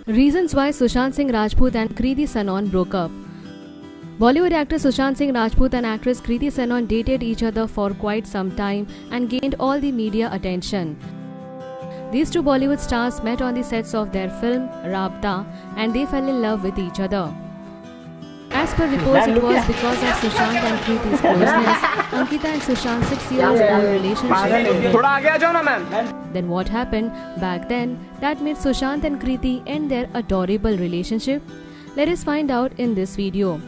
Reasons why Sushant Singh Rajput and Kriti Sanon broke up. Bollywood actor Sushant Singh Rajput and actress Kriti Sanon dated each other for quite some time and gained all the media attention. These two Bollywood stars met on the sets of their film Rabta and they fell in love with each other. As per reports, it was because of Sushant and Kriti's closeness. Ankita and Sushant's 6 years old relationship ended. Then what happened back then that made Sushant and Kriti end their adorable relationship? Let us find out in this video.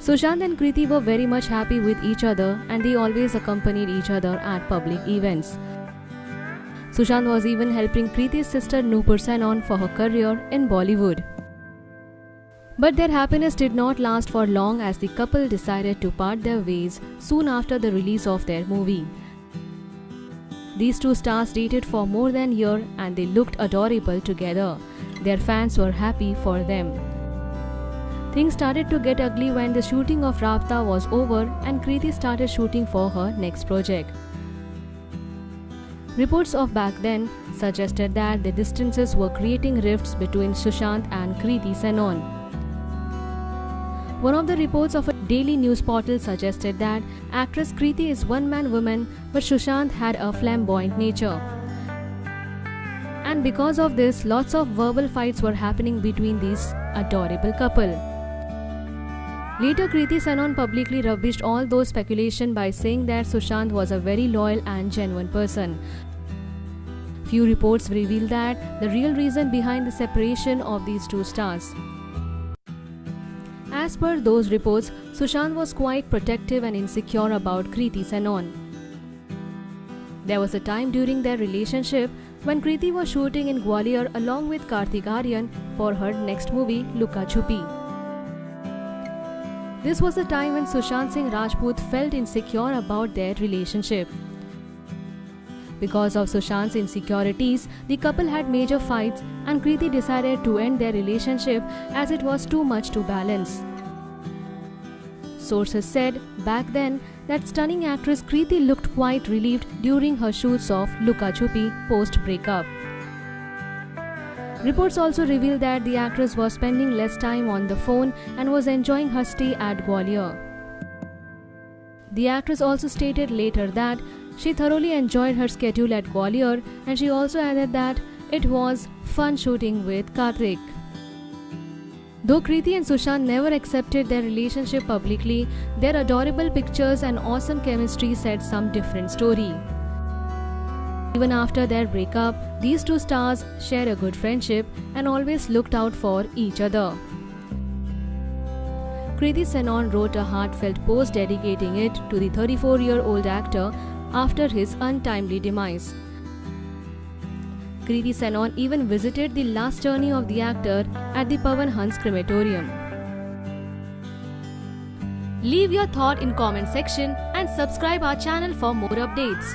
Sushant and Kriti were very much happy with each other and they always accompanied each other at public events. Sushant was even helping Kriti's sister Nupur Sanon for her career in Bollywood. But their happiness did not last for long as the couple decided to part their ways soon after the release of their movie. These two stars dated for more than a year and they looked adorable together. Their fans were happy for them. Things started to get ugly when the shooting of Rabta was over and Kriti started shooting for her next project. Reports of back then suggested that the distances were creating rifts between Sushant and Kriti Sanon. One of the reports of a daily news portal suggested that actress Kriti is one-man woman but Sushant had a flamboyant nature. And because of this, lots of verbal fights were happening between this adorable couple. Later, Kriti Sanon publicly rubbished all those speculation by saying that Sushant was a very loyal and genuine person. Few reports reveal that the real reason behind the separation of these two stars. As per those reports, Sushant was quite protective and insecure about Kriti Sanon. There was a time during their relationship when Kriti was shooting in Gwalior along with Kartik Aaryan for her next movie Luka Chupi. This was the time when Sushant Singh Rajput felt insecure about their relationship. Because of Sushant's insecurities, the couple had major fights and Kriti decided to end their relationship as it was too much to balance. Sources said back then that stunning actress Kriti looked quite relieved during her shoots of Luka Chupi post-breakup. Reports also reveal that the actress was spending less time on the phone and was enjoying her stay at Gwalior. The actress also stated later that she thoroughly enjoyed her schedule at Gwalior and she also added that it was fun shooting with Kartik. Though Kriti and Sushant never accepted their relationship publicly, their adorable pictures and awesome chemistry said some different story. Even after their breakup, these two stars shared a good friendship and always looked out for each other. Kriti Sanon wrote a heartfelt post dedicating it to the 34-year-old actor after his untimely demise. Kriti Sanon even visited the last journey of the actor at the Pawan Hans crematorium. Leave your thought in comment section and subscribe our channel for more updates.